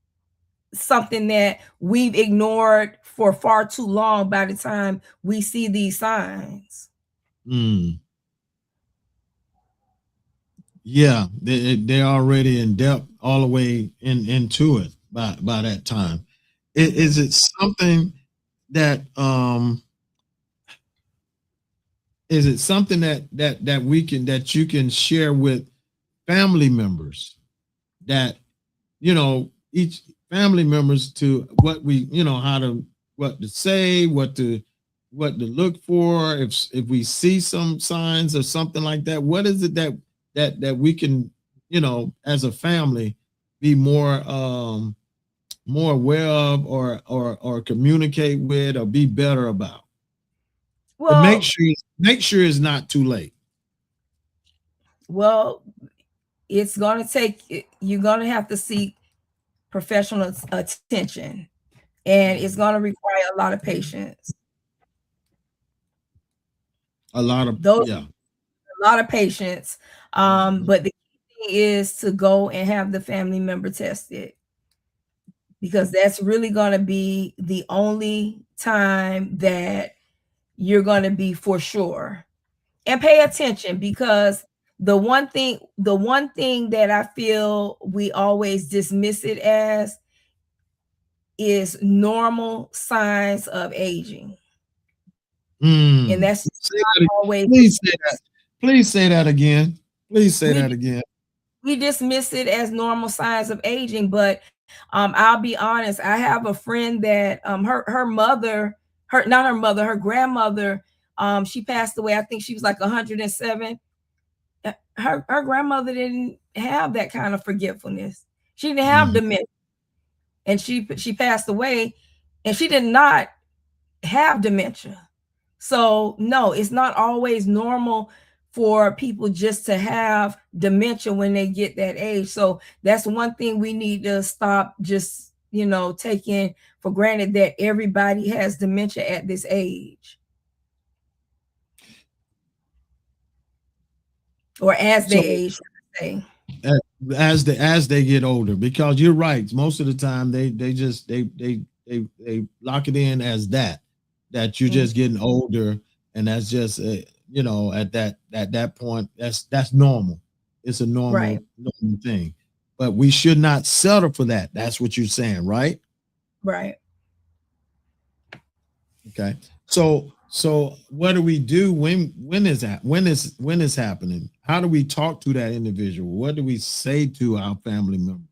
Speaker 5: something that we've ignored for far too long by the time we see these signs.
Speaker 3: Yeah, they're already in depth all the way into it by that time. Is it something that is it something that you can share with family members, that each family members, to what we what to say, what to look for if we see some signs or something like that? What is it that we can as a family be more aware of, or communicate with, or be better about, to make sure it's not too late?
Speaker 5: Well, it's going to take, you're going to have to seek professional attention, and it's going to require a lot of patience.
Speaker 3: A lot of
Speaker 5: patience. But the key thing is to go and have the family member tested, because that's really going to be the only time that you're going to be for sure. And pay attention, because the one thing that I feel we always dismiss it as is normal signs of aging. And that's always.
Speaker 3: Please say that again. Please say that again.
Speaker 5: We dismiss it as normal signs of aging, but I'll be honest. I have a friend that her grandmother, she passed away. I think she was like 107. Her grandmother didn't have that kind of forgetfulness. She didn't have dementia, and she passed away, and she did not have dementia. So no, it's not always normal for people just to have dementia when they get that age. So that's one thing we need to stop just, taking for granted, that everybody has dementia at this age. Or as they age, say.
Speaker 3: As they get older, because you're right. Most of the time they lock it in as that you're just getting older, and that's just at that point that's normal. It's a normal thing, but we should not settle for that. That's what you're saying, right?
Speaker 5: Right.
Speaker 3: Okay. So what do we do when it's happening? How do we talk to that individual? What do we say to our family members?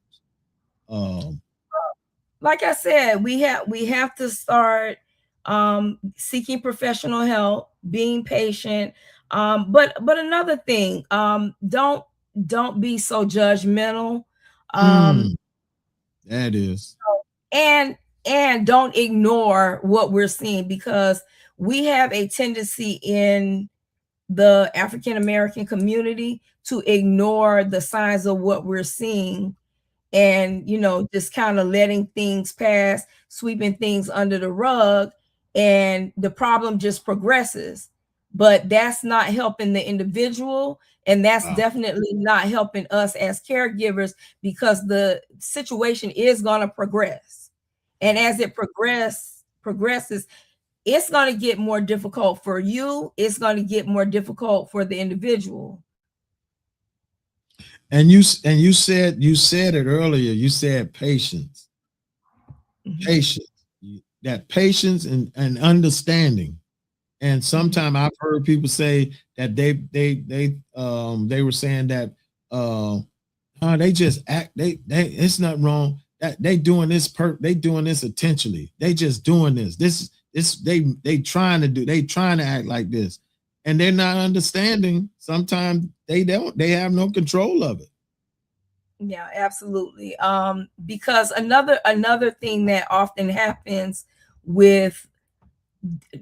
Speaker 5: Like I said, we have to start seeking professional help, being patient. But another thing, don't be so judgmental.
Speaker 3: That is.
Speaker 5: And don't ignore what we're seeing, because we have a tendency in the African American community to ignore the signs of what we're seeing, and just kind of letting things pass, sweeping things under the rug, and the problem just progresses. But that's not helping the individual, and that's definitely not helping us as caregivers, because the situation is going to progress, and as it progresses, it's going to get more difficult for you. It's going to get more difficult for the individual.
Speaker 3: And you said it earlier. You said patience. Patience. That patience and understanding. And sometimes I've heard people say that they were saying that they just act, they it's not wrong, that they doing this intentionally. They just doing this they trying to act like this, and they're not understanding. Sometimes they have no control of it.
Speaker 5: Yeah, absolutely. Because another thing that often happens with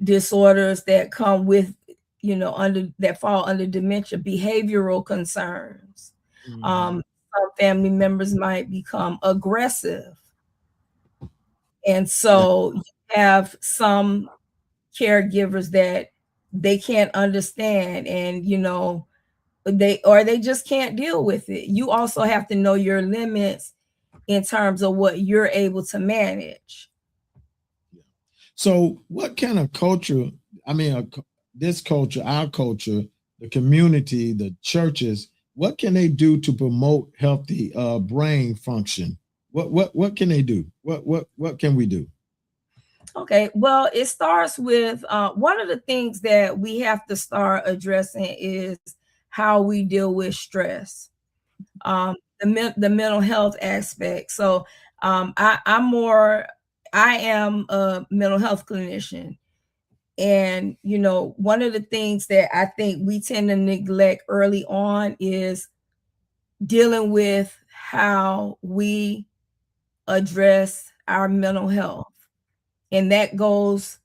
Speaker 5: disorders that come with that fall under dementia, behavioral concerns. Some family members might become aggressive, and so you have some caregivers that they can't understand, and they just can't deal with it. You also have to know your limits in terms of what you're able to manage.
Speaker 3: So what kind of culture, this culture, our culture, the community, the churches, what can they do to promote healthy brain function? What can they do? What can we do?
Speaker 5: Okay, well, it starts with one of the things that we have to start addressing is how we deal with stress, the mental health aspect. So I am a mental health clinician. And, one of the things that I think we tend to neglect early on is dealing with how we address our mental health. And that goes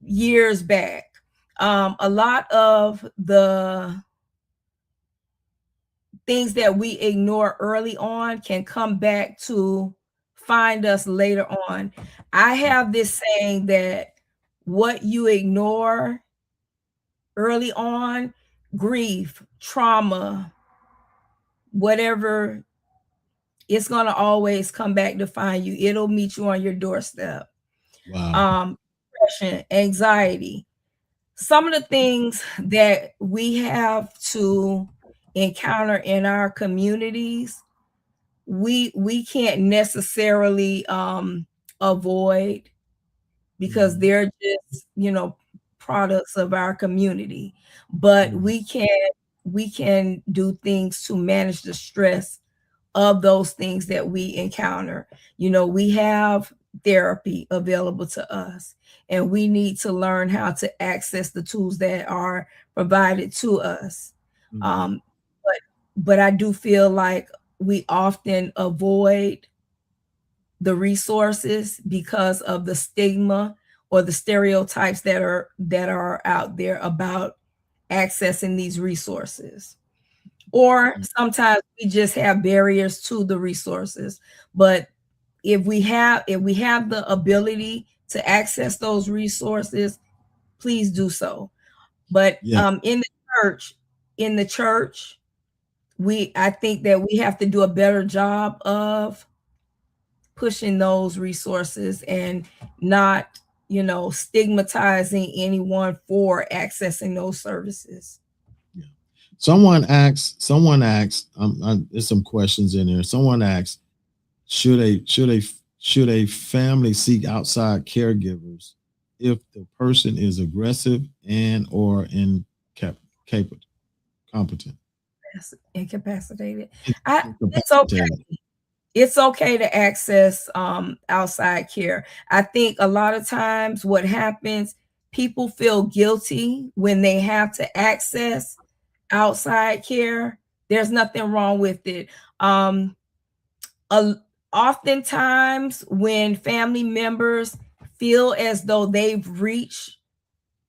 Speaker 5: years back. A lot of the things that we ignore early on can come back to find us later on. I have this saying that what you ignore early on, grief, trauma, whatever, it's going to always come back to find you. It'll meet you on your doorstep.
Speaker 3: Wow.
Speaker 5: Depression, anxiety. Some of the things that we have to encounter in our communities, we can't necessarily avoid, because they're just products of our community, but we can do things to manage the stress of those things that we encounter. We have therapy available to us, and we need to learn how to access the tools that are provided to us. But I do feel like we often avoid the resources because of the stigma or the stereotypes that are out there about accessing these resources. Or sometimes we just have barriers to the resources. But if we have the ability to access those resources, please do so. But in the church, I think that we have to do a better job of pushing those resources and not, stigmatizing anyone for accessing those services.
Speaker 3: Someone asked, there's some questions in there. Someone asked, should a family seek outside caregivers if the person is aggressive and or incompetent?
Speaker 5: Incapacitated. It's okay. It's okay to access outside care. I think a lot of times what happens, people feel guilty when they have to access outside care. There's nothing wrong with it. Oftentimes when family members feel as though they've reached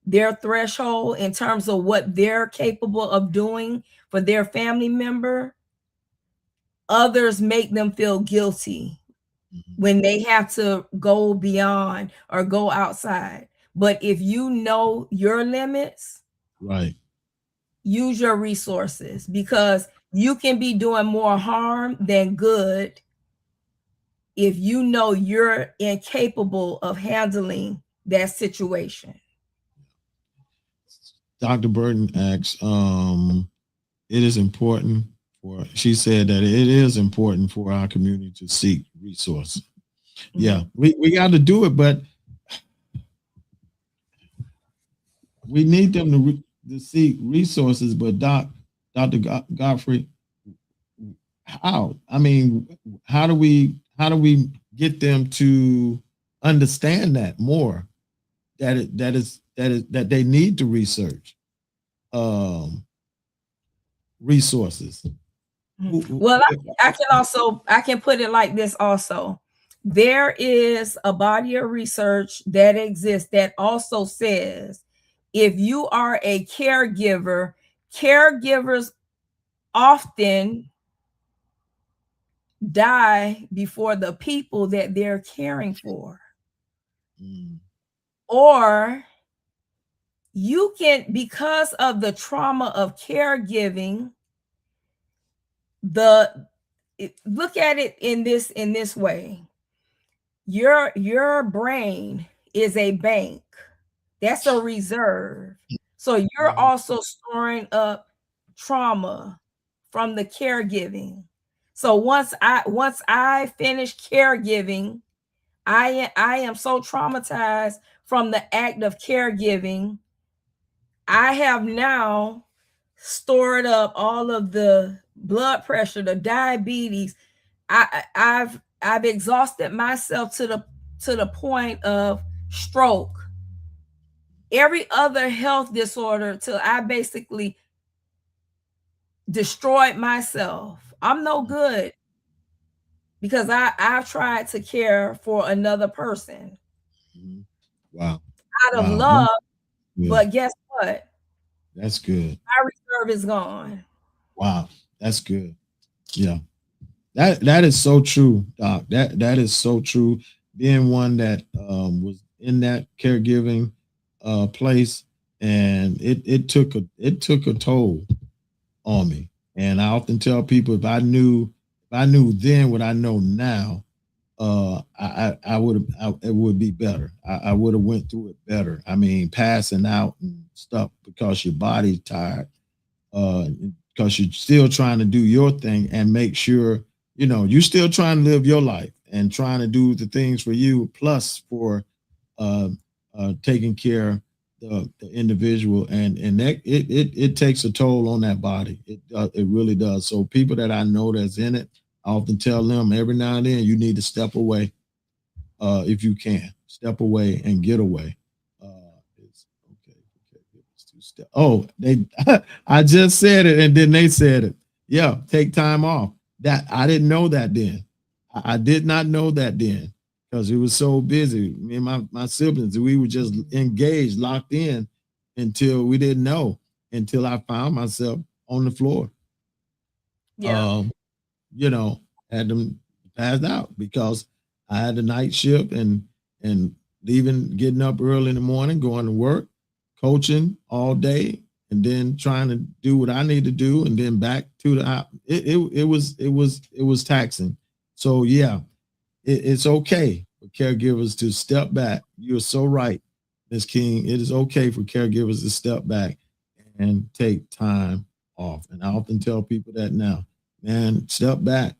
Speaker 5: their threshold in terms of what they're capable of doing for their family member, others make them feel guilty when they have to go beyond or go outside. But if you know your limits,
Speaker 3: right,
Speaker 5: use your resources, because you can be doing more harm than good if you know you're incapable of handling that situation.
Speaker 3: Dr. Burton asks, it is important she said that it is important for our community to seek resources. Yeah, we got to do it, but we need them to seek resources. But Dr. Godfrey, how? I mean, how do we get them to understand that more? That they need to research resources.
Speaker 5: Well, I can put it like this also. There is a body of research that exists that also says if you are a caregiver, caregivers often die before the people that they're caring for. Or you can, because of the trauma of caregiving, look at it in this way. Your brain is a bank. That's a reserve. So you're also storing up trauma from the caregiving. So once I finish caregiving, I am so traumatized from the act of caregiving. I have now stored up all of the blood pressure, the diabetes. I've exhausted myself to the point of stroke, every other health disorder, till I basically destroyed myself. I'm no good because I've tried to care for another person.
Speaker 3: Wow.
Speaker 5: Out of love, but guess what?
Speaker 3: That's good.
Speaker 5: My reserve is gone.
Speaker 3: Wow, that's good. Yeah. That is so true, Doc. That is so true. Being one that was in that caregiving place, and it took a toll on me. And I often tell people, if I knew then what I know now, it would be better. I would have went through it better. I mean, passing out and stuff because your body's tired, because you're still trying to do your thing and make sure, you're still trying to live your life and trying to do the things for you, plus for taking care of the individual, and that it takes a toll on that body. It really does. So people that I know that's in it, I often tell them every now and then, you need to step away. If you can, step away and get away. It's okay. Oh, I just said it, and then they said it. Yeah, take time off. That I didn't know that then. I did not know that then, because it was so busy. Me and my siblings, we were just engaged, locked in, until we didn't know, until I found myself on the floor.
Speaker 5: Yeah.
Speaker 3: Had them passed out because I had the night shift and leaving, getting up early in the morning, going to work, coaching all day, and then trying to do what I need to do, and then back to the house. It was taxing. So yeah, it's okay for caregivers to step back. You're so right, Ms. King. It is okay for caregivers to step back and take time off. And I often tell people that now, man, step back,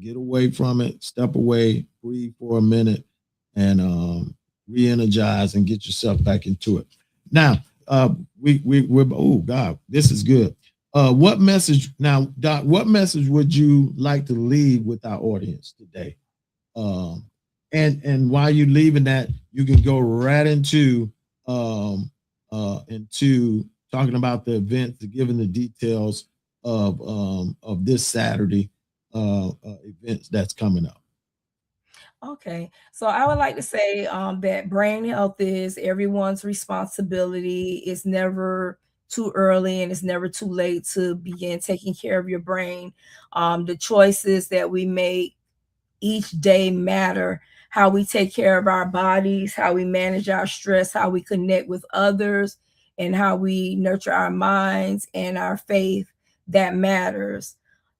Speaker 3: get away from it, step away, breathe for a minute, and re-energize and get yourself back into it. Now, we're oh God, this is good. What message now, Doc? What message would you like to leave with our audience today? And while you're leaving that, you can go right into talking about the event, giving the details of this Saturday, events that's coming up.
Speaker 5: Okay, so I would like to say that brain health is everyone's responsibility. It's never too early and it's never too late to begin taking care of your brain. The choices that we make each day matter. How we take care of our bodies, how we manage our stress, how we connect with others, and how we nurture our minds and our faith, that matters.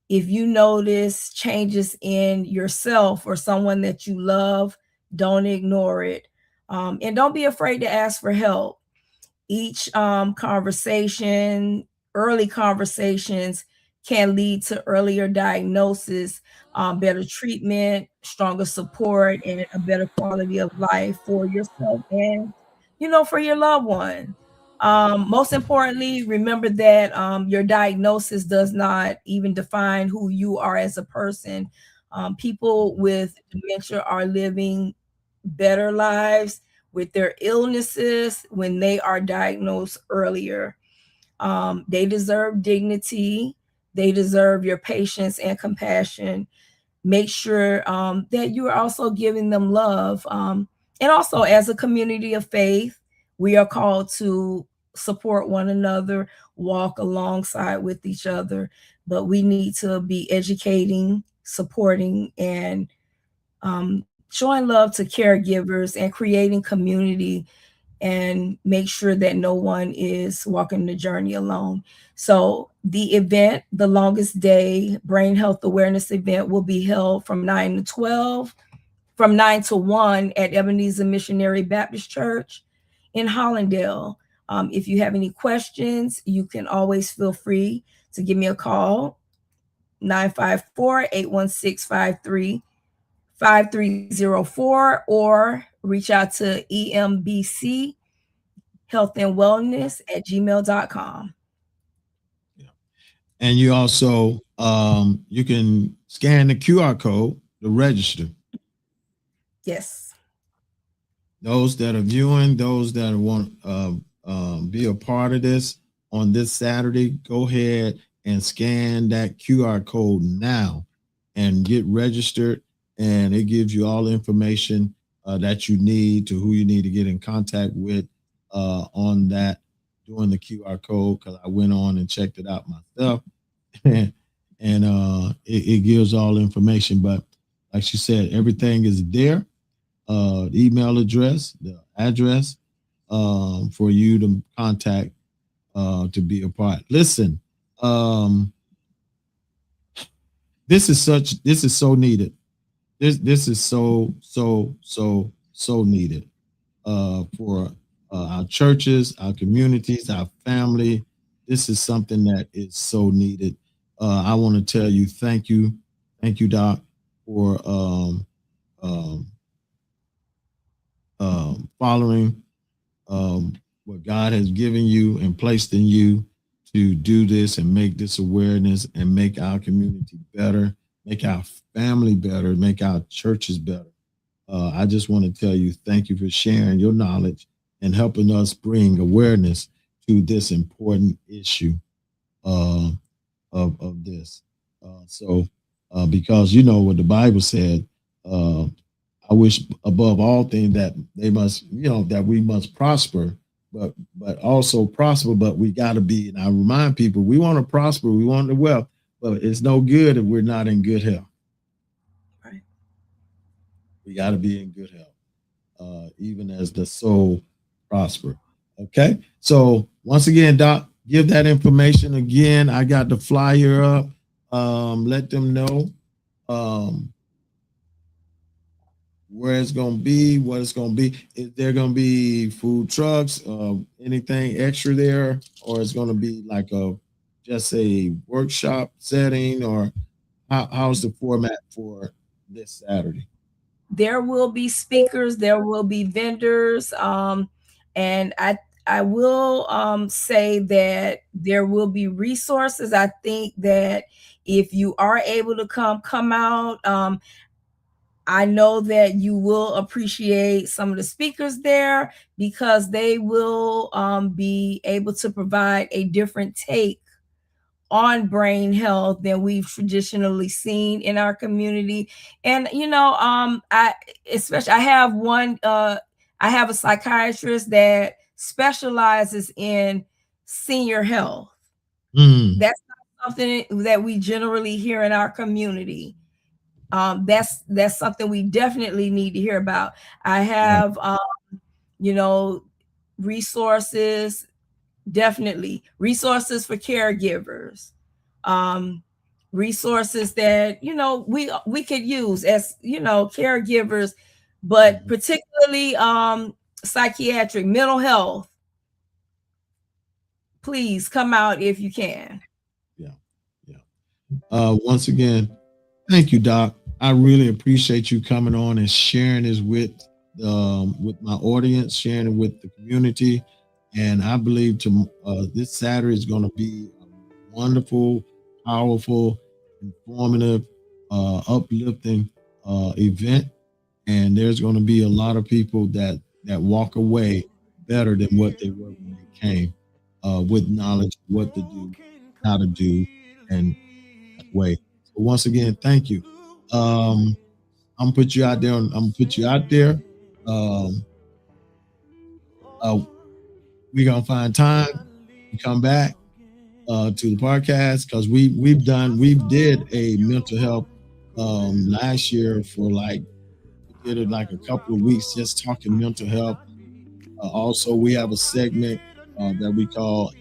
Speaker 5: If you notice changes in yourself or someone that you love, don't ignore it. And don't be afraid to ask for help. Each conversation, early conversations can lead to earlier diagnosis, better treatment, stronger support, and a better quality of life for yourself and, for your loved one. Most importantly, remember that your diagnosis does not even define who you are as a person. People with dementia are living better lives with their illnesses when they are diagnosed earlier. They deserve dignity. They deserve your patience and compassion. Make sure that you are also giving them love. And also, as a community of faith, we are called to support one another, walk alongside with each other, but we need to be educating, supporting, and showing love to caregivers and creating community and make sure that no one is walking the journey alone. So the event, the longest day brain health awareness event, will be held from 9 to 12, from 9 to 1 at Ebenezer Missionary Baptist Church in Hollandale. If you have any questions, you can always feel free to give me a call, 954-816-5304, or reach out to EMBC Health and Wellness at gmail.com.
Speaker 3: And you also you can scan the QR code to register.
Speaker 5: Yes.
Speaker 3: Those that are viewing, those that want be a part of this on this Saturday, go ahead and scan that QR code now and get registered. And it gives you all the information that you need, to who you need to get in contact with on that, doing the QR code, because I went on and checked it out myself. and it gives all the information. But like she said, everything is there. The email address, the address for you to contact to be a part. Listen, this is so needed. This is so needed for our churches, our communities, our family. This is something that is so needed. I want to tell you, thank you, Doc, for following what God has given you and placed in you to do this and make this awareness and make our community better, make our family better, make our churches better. I just want to tell you, thank you for sharing your knowledge and helping us bring awareness to this important issue of this. Because you know what the Bible said, I wish above all things that they must, that we must prosper, but also prosper, but we got to be, and I remind people, we want to prosper, we want the wealth, but it's no good if we're not in good health.
Speaker 5: Right.
Speaker 3: We got to be in good health, even as the soul prosper. Okay. So once again, Doc, give that information again. I got the flyer up. Let them know where it's going to be, what it's going to be. Is there going to be food trucks, anything extra there, or it's going to be like just a workshop setting, or how's the format for this Saturday?
Speaker 5: There will be speakers, there will be vendors, and I will say that there will be resources. I think that if you are able to come out, I know that you will appreciate some of the speakers there because they will be able to provide a different take on brain health than we've traditionally seen in our community. And I have a psychiatrist that specializes in senior health. That's not something that we generally hear in our community. That's something we definitely need to hear about. I have resources, definitely resources for caregivers, resources that we could use as caregivers, but particularly psychiatric, mental health. Please come out if you can.
Speaker 3: Once again, thank you, Doc. I really appreciate you coming on and sharing this with my audience, sharing it with the community. And I believe this Saturday is going to be a wonderful, powerful, informative, uplifting event. And there's going to be a lot of people that walk away better than what they were when they came, with knowledge of what to do, how to do, and that way. So once again, thank you. I'm gonna put you out there. We're gonna find time to come back to the podcast, because we did a mental health last year for we did it like a couple of weeks, just talking mental health. Also, we have a segment that we call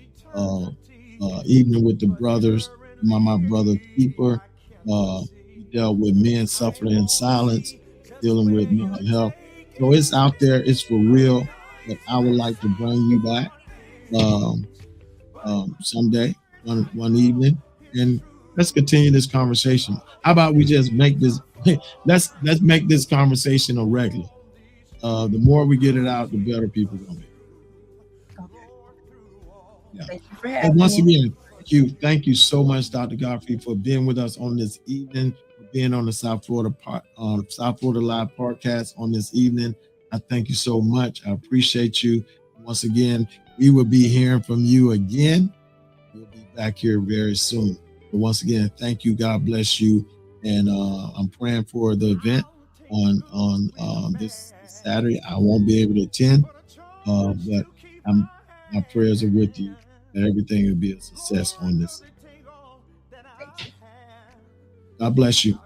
Speaker 3: Evening with the Brothers. My brother keeper. We dealt with men suffering in silence, dealing with mental health. So it's out there, it's for real. But I would like to bring you back someday, one evening, and let's continue this conversation. How about we just make this? let's make this conversation a regular. The more we get it out, the better people are gonna be.
Speaker 5: Yeah. Thank you for having
Speaker 3: me. Once again, thank you so much, Dr. Godfrey, for being with us on this evening, for being on the South Florida Live podcast on this evening. I thank you so much. I appreciate you. Once again, we will be hearing from you again. We'll be back here very soon. But once again, thank you. God bless you. And I'm praying for the event on this Saturday. I won't be able to attend, but my prayers are with you, that everything will be a success on this. God bless you.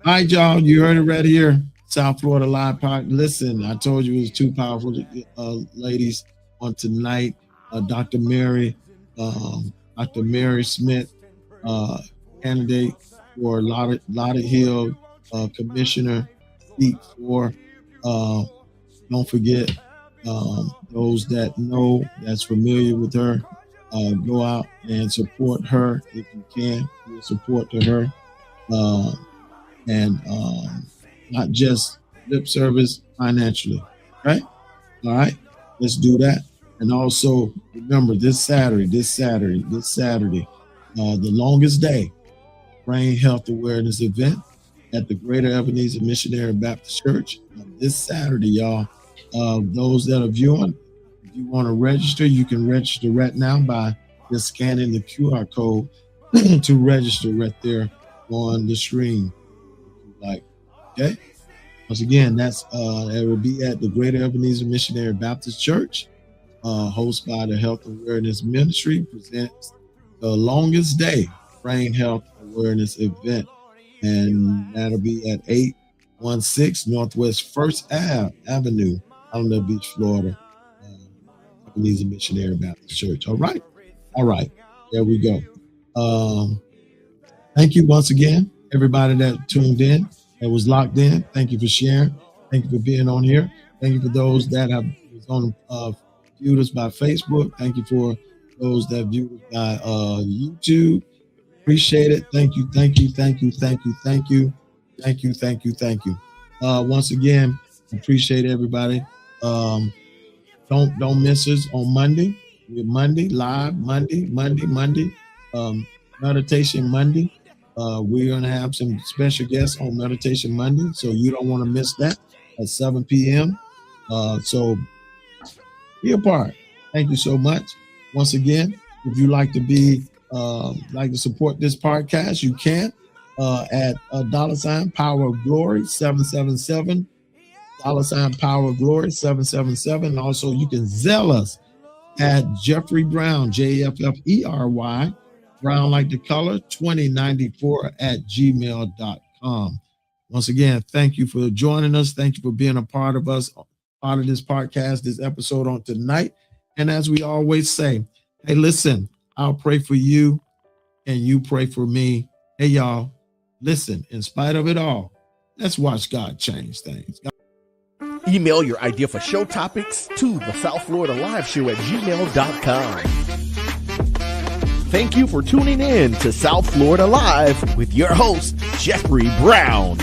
Speaker 3: All right, y'all. You heard it right here. South Florida Live Podcast. Listen, I told you it was two powerful ladies on tonight. Dr. Mary Smith, candidate for Lauderhill Commissioner seat 4. Don't forget, those that know, that's familiar with her, go out and support her if you can. Give support to her, and not just lip service financially, right? All right, let's do that. And also remember this Saturday, the longest day brain health awareness event at the Greater Ebenezer Missionary Baptist Church this Saturday, y'all. Those that are viewing, if you want to register, you can register right now by just scanning the QR code to register right there on the screen. Okay. Once again, it will be at the Greater Ebenezer Missionary Baptist Church, hosted by the Health Awareness Ministry, presents the longest day brain health awareness event, and that'll be at 816 Northwest First Avenue, Alamo Beach, Florida, Ebenezer Missionary Baptist Church. All right, there we go. Thank you once again, everybody that tuned in, that was locked in. Thank you for sharing. Thank you for being on here. Thank you for those that have viewed us by Facebook. Thank you for those that viewed us by YouTube. Appreciate it. Thank you. Once again, appreciate everybody. Don't miss us on Monday. We're Monday live. Monday. Meditation Monday. We're gonna have some special guests on Meditation Monday, so you don't want to miss that at 7 p.m. So be a part. Thank you so much. Once again, if you'd like to be like to support this podcast, you can at $ Power of Glory 777, $ Power of Glory 777. Also, you can Zelle us at Jeffrey Brown, Jeffery, Brown like the color, 2094 at gmail.com. Once again, thank you for joining us. Thank you for being a part of this podcast, this episode on tonight. And as we always say, hey, listen, I'll pray for you and you pray for me. Hey, y'all, listen, in spite of it all, let's watch God change things.
Speaker 1: Email your idea for show topics to the South Florida Live Show at gmail.com. Thank you for tuning in to South Florida Live with your host, Jeffrey Brown.